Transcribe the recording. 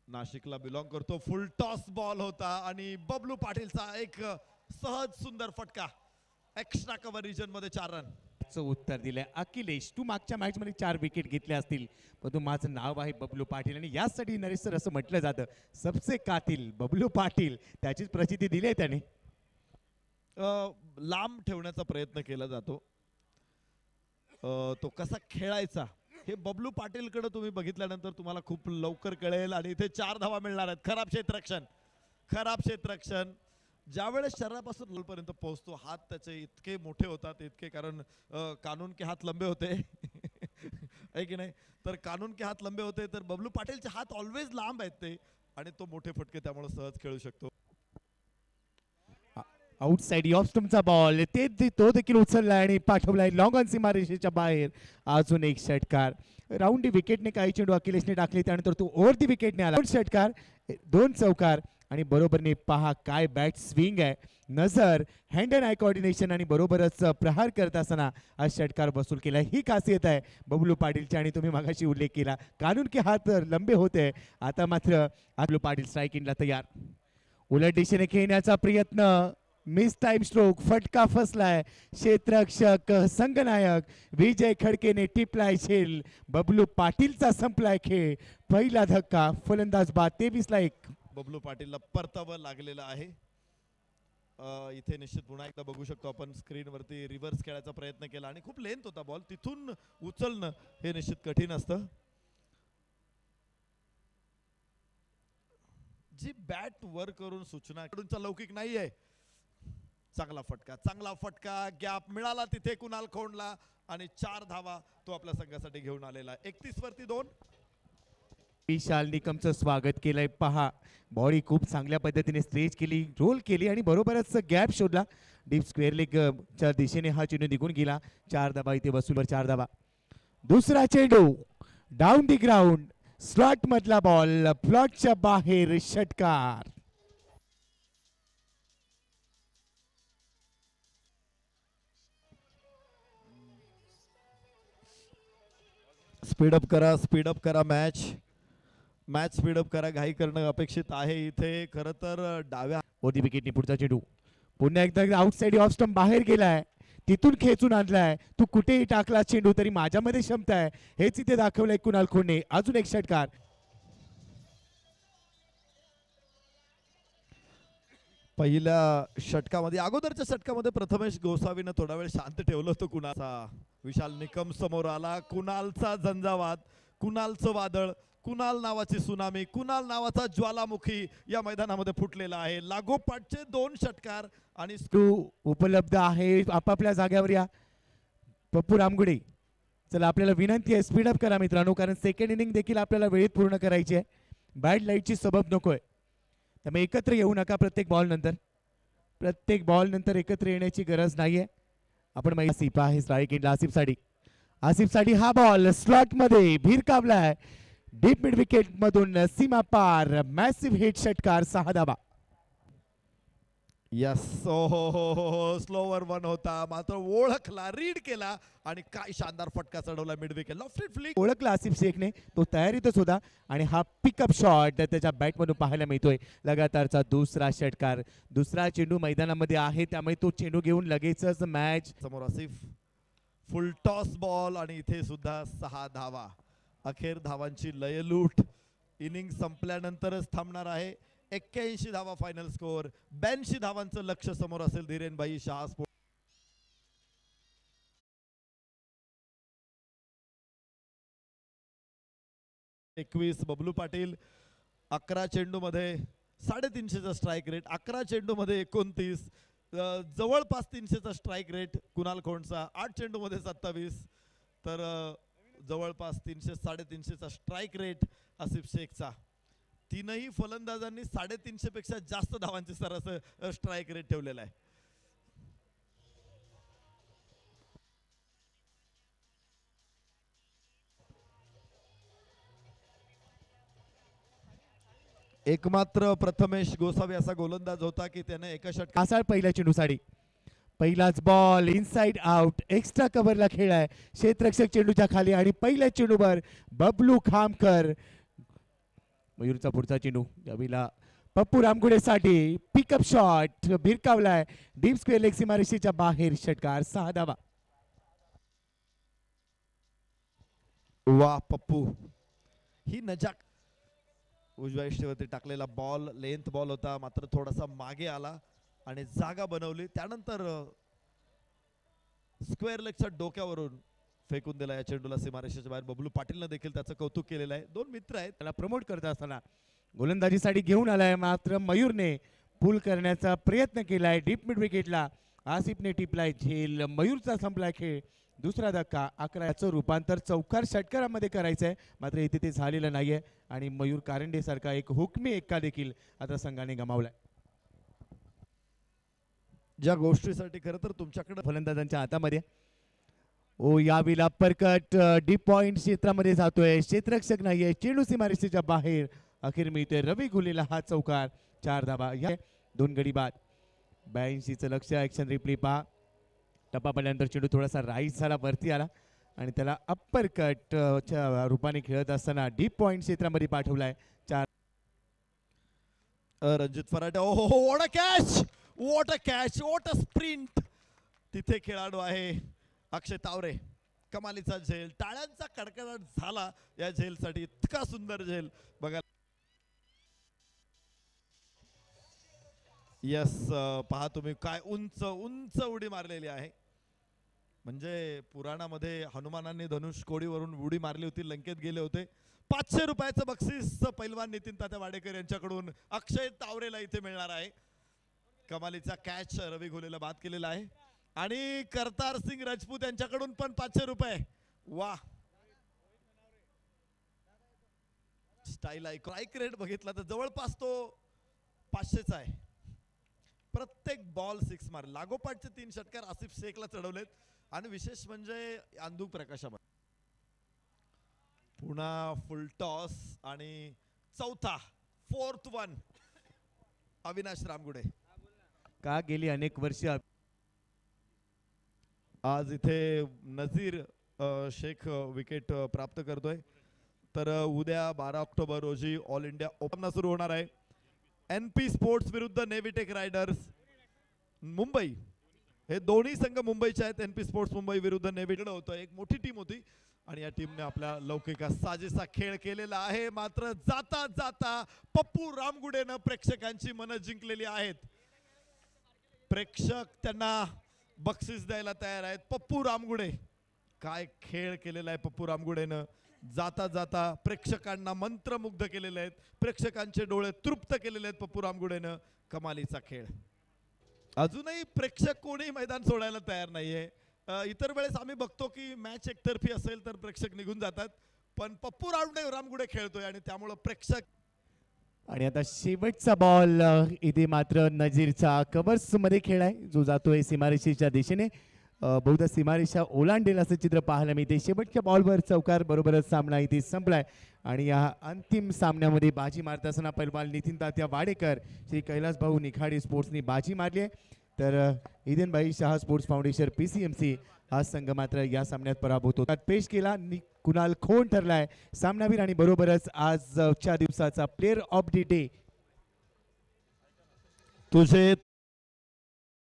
नाशिकला बिलॉंग करतो. फुल toss ball होता आणि बबलू पाटीलचा एक सहज सुंदर फटका. एक्स्ट्रा कव्हर रिजन मध्ये 4 रन. उत्तर दिलंय अखिलेश. तू मागच्या मॅच मध्ये 4 विकेट घेतल्या असतील, पण माझं नाव आहे बबलू पाटील आणि यासाठी नरेश सर असं म्हटलं जातं सबसे कातिल बबलू पाटील. त्याचीच प्रचिती दिली आहे त्याने. लांब ठेवण्याचा प्रयत्न केला जातो. तो कसा खेळायचा हे बबलू पाटीलकडे तुम्ही बघितल्यानंतर तुम्हाला खूप लवकर कळेल. आणि इथे 4 धावा मिळणार आहेत. खराब क्षेत्ररक्षण, खराब क्षेत्ररक्षण. ज्यावेळेस शरीरापासून बॉलपर्यंत पोहोचतो हात त्याचे इतके मोठे होतात, इतके, कारण कानून के हात लंबे होते आहे की नाही. तर कानून के हात लंबे होते, तर बबलू पाटीलचे हात ऑलवेज लांब आहेत ते, आणि तो मोठे फटके त्यामुळे सहज खेळू शकतो. आउटसाइड ऑफ स्टंपचा बॉल तो देखील उचलला आणि पाठवलाय लॉंग ऑन सीमारेषेच्या बाहेर. अजून एक षटकार. राऊंड विकेटने काही चेंडू अखिलेशने टाकले, त्यानंतर तो ओव्हर दी विकेटने आला. षटकार, 2 चौकार आणि बरोबरने पहा काय बॅट स्विंग आहे. नजर, हँड अँड आय कोऑर्डिनेशन आणि बरोबरच प्रहार करत असताना हा षटकार वसूल केला. ही खासियत आहे बबलू पाटीलची. आणि तुम्ही मागाशी उल्लेख केला कानून के हात लंबे होते. आता मात्र बबलू पाटील स्ट्राईक इनला तयार. उलट दिशेने खेळण्याचा प्रयत्न, मिस टाइम स्ट्रोक, फटका फसलाय. क्षेत्ररक्षक संघनायक विजय खडकेने टिपलाय झेल. बबलू पाटीलचा संपलाय खेळ. पहिला धक्का, फलंदाज बाद. 23 ला 1. बबलू पाटीलला परतावं लागलेलं आहे. इथे निश्चित पुन्हा एकदा बघू शकतो आपण स्क्रीनवरती रिव्हर्स खेळायचा प्रयत्न केला आणि खूप लेंथ होता बॉल, तिथून उचलणं हे निश्चित कठीण असतं. जी बॅट वर करून सूचना कडूनचा लौकिक नाहीये. चांगला फटका, चांगला फटका. गॅप मिळाला तिथे कुणाल खोंडला आणि 4 धावा तो आपल्या संघासाठी घेऊन आलेला. 31 वरती 2. विशाल निकमचं स्वागत केलंय. पहा बॉडी खूप चांगल्या पद्धतीने स्ट्रेच केली, रोल केली आणि बरोबरच गॅप शोधला. डीप स्क्वेअर लेग च्या दिशेने हा चेंडू निघून गेला. 4 धावा इथे वसूलवर 4 धावा. दुसरा चेंडू डाऊन दी ग्राउंड, स्लॉट मधला बॉल, प्लॉटच्या बाहेर षटकार. स्पीडअप करा, स्पीडअप करा. मॅच स्पीडअप करा. घाई करणं अपेक्षित आहे इथे. खरं तर डाव्या ओदी विकेटने पुढचा चेंडू पुन्हा एकदा आउटसाइड ऑफ स्टंप बाहेर गेलाय. तिथून खेचून आणलाय. तू कुठेही टाकला चेंडू तरी माझ्यामध्ये क्षमता आहे हेच इथे दाखवलंय कुणाल खोंडे. अजून एक षटकार. पहिल्या षटकामध्ये, अगोदरच्या षटकामध्ये प्रथमेश गोसावीनं थोडा वेळ शांत ठेवलं होतं कुणालचा. विशाल निकम समोर आला. कुणालचा झंझावात, कुणालचं वादळ, कुणाल नावाची सुनामी, कुणाल नावाचा ज्वालामुखी या मैदानामध्ये फुटलेला आहे. लागोपाठचे 2 षटकार आणि उपलब्ध आहे. आपापल्या जागेवर या. पप्पू रामगुडे, चला आपल्याला विनंती आहे स्पीडअप करा मित्रांनो, कारण सेकंड इनिंग देखील आपल्याला वेळेत पूर्ण करायची आहे. बॅड लाईटची सबब नकोय, त्यामुळे एकत्र येऊ नका. प्रत्येक बॉल नंतर एकत्र येण्याची गरज नाहीये. आपण आसिफ आहे स्ट्राईक एंडला. आसिफ साठी हा बॉल स्लॉट मध्ये भिरकावलाय. डीप मिड विकेट मधून सीमा पार. मॅसिव्ह हिट षटकार. 6 धावा. यस. हो, स्लोवर 1 होता, मात्र ओळखला, रीड केला आणि काय शानदार फटका चढवला मिड विकेट. लॉफ्टेड फ्लिक ओळखला आसिफ शेखने, तो तयारीतच होता आणि हा पिकअप शॉट त्याच्या बॅटमधून पाहायला मिळतोय. लगातारचा दुसरा षटकार. दुसरा चेंडू मैदानामध्ये आहे, त्यामुळे तो चेंडू घेऊन लगेचच मॅच समोर. आसिफ फुल टॉस बॉल आणि इथे सुद्धा 6 धावा. अखेर धावांची लयलूट इनिंग संपल्यानंतरच थांबणार आहे. 81 धावा फायनल स्कोर. 82 धावांचं लक्ष समोर असेल धीरेनभाई शहा स्पोर्ट. 21 बबलू पाटील. 11 चेंडू मध्ये 350चा स्ट्राईक रेट. 11 चेंडू मध्ये 29, जवळपास 300चा स्ट्राईक रेट कुणाल खोंडचा. 8 चेंडू मध्ये 27, तर जवळपास 300 350चा स्ट्राईक रेट आसिफ शेखचा. 3ही फलंदाजांनी 350 पेक्षा जास्त धावांची सरासरी स्ट्राईक रेट ठेवलेला आहे. एकमात्र प्रथमेश गोसावी असा गोलंदाज होता की त्याने एका षटकासाळ पहिल्या चेंडूसाठी पहिलाच बॉल इनसाइड आउट. एक्स्ट्रा कव्हरला खेळाय क्षेत्ररक्षक चेंडूच्या खाली आणि पहिल्या चेंडूवर बबलू खामकर मयूरचा पुढचा चेंडू यावेळेला पप्पू रामगुडेसाठी पिकअप शॉट भिरकावलाय डीप स्क्वेअर लेग सीमारेषेच्या बाहेर. षटकार 6 धावा. वा पप्पू, ही नजाक उजव्या इष्टेवरती टाकलेला बॉल लेंथ बॉल होता, मात्र थोडासा मागे आला आणि जागा बनवली. त्यानंतर स्क्वेअर लेगच्या डोक्यावरून फेकून दिला या चेंडूला सीमारेषेच्या बाहेर. बबलू पाटीलनं देखील त्याचं कौतुक केलेलं आहे. दोन मित्र आहेत. त्याला प्रमोट करत असताना गोलंदाजीसाठी घेऊन आलाय, मात्र मयूरने पुल करण्याचा प्रयत्न केलाय. डीप मिड विकेटला आसिफने टिपलाय झेल. मयूरचा संपलाय खेळ. दुसरा धक्का 11चं रूपांतर चौकार षटकारामध्ये करायचंय, मात्र इथे ते झालेलं नाहीये आणि मयूर कारंडे सारखा एक हुकमी एक्का देखील आता संघाने गमावलाय. ज्या गोष्टीसाठी खरं तर तुमच्याकडे फलंदाजांच्या हातामध्ये. ओ यावेळेला परकट डीप पॉइंट क्षेत्रामध्ये जातोय. क्षेत्ररक्षक नाहीये. चेंडू सीमारेषेच्या बाहेर. अखेर मिळतोय रवी गुलेला हा चौकार. 4 धावा. या 2 गडी बाद. 82चं लक्ष. ऍक्शन रिप्ले पहा. टप्पा पडल्यानंतर चेंडू थोडासा राईट झाला, वरती आला आणि त्याला अप्पर कट च्या रूपाने खेळत असताना डीप पॉइंट क्षेत्रामध्ये पाठवलाय. 4 Ranjit Pharate. Oh what a catch, what a catch, what a sprint. तिथे खेळाडू आहे अक्षय तावरे. कमालीचा झेल. टाळ्यांचा कडकडाट झाला या झेलसाठी. इतका सुंदर झेल बघा. यस, पहा तुम्ही काय उंच उंच उडी मारलेली आहे. म्हणजे पुराणामध्ये हनुमानांनी धनुष कोडीवरून उडी मारली होती, लंकेत गेले होते. 500 रुपयाचं बक्षीस पैलवान नितीन तात्या वाडेकर यांच्याकडून अक्षय तावरेला इथे मिळणार आहे. कमालीचा कॅच रवी घोलेला बाद केलेला आहे आणि करतार सिंग राजपूत यांच्याकडून पण 500 रुपये. वा, स्टाईल आहे. स्ट्राईक रेट बघितला तर जवळपास तो 500चा आहे. प्रत्येक बॉल 6 मार. लागोपाठचे 3 षटकार आसिफ शेखला चढवलेत आणि विशेष म्हणजे अंधुक प्रकाशामध्ये. पुन्हा फुल टॉस आणि चौथा 4th 1 अविनाश रामगुडे. का गेली अनेक वर्ष आज इथे नजीर शेख विकेट प्राप्त करतोय. तर उद्या 12 ऑक्टोबर रोजी ऑल इंडिया ओपन सुरू होणार आहे. NP स्पोर्ट्स विरुद्ध नेव्हिटेक रायडर्स मुंबई. हे दोन्ही संघ मुंबईचे आहेत. NP स्पोर्ट्स मुंबई विरुद्ध नेव्हिटेक होतं. एक मोठी टीम होती आणि या टीमने आपल्या लौकिका साजेसा खेळ केलेला आहे. मात्र जाता जाता पप्पू रामगुडेनं प्रेक्षकांची मनं जिंकलेली आहेत. प्रेक्षक त्यांना बक्षीस द्यायला तयार आहेत. पप्पू रामगुडे, काय खेळ केलेला आहे पप्पू रामगुडेनं. जाता जाता प्रेक्षकांना मंत्रमुग्ध केलेले आहेत. प्रेक्षकांचे डोळे तृप्त केलेले आहेत पप्पू रामगुडेनं. कमालीचा खेळ. अजूनही प्रेक्षक कोणी मैदान सोडायला तयार नाहीये. इतर वेळेस आम्ही बघतो की मॅच एकतर्फी असेल तर प्रेक्षक निघून जातात, पण पप्पू रामगुडे खेळतोय आणि त्यामुळे प्रेक्षक. आणि आता शेवटचा बॉल इथे मात्र नजीरचा कव्हर्स मध्ये खेळाय, जो जातोय सीमारेषेच्या दिशेने. बहुधा सीमारेषा ओलांडेल असं चित्र पाहायला मिळते. शेवटच्या बॉलवर चौकार बरोबरच सामना इथे संपलाय आणि या अंतिम सामन्यामध्ये बाजी मारत असताना पैलवान नितीन तात्या वाडेकर, श्री कैलास भाऊ निखाडे स्पोर्ट्सनी बाजी मारली आहे. तर ईदेनभाई शाह स्पोर्ट्स फाउंडेशन PCMC हा संघ मात्र या सामन्यात पराभूत होतात. पेश केला कुणाल खोन ठरलाय सामनावीर आणि बरोबरच आजच्या दिवसाचा प्लेअर ऑफ द डे. तुझे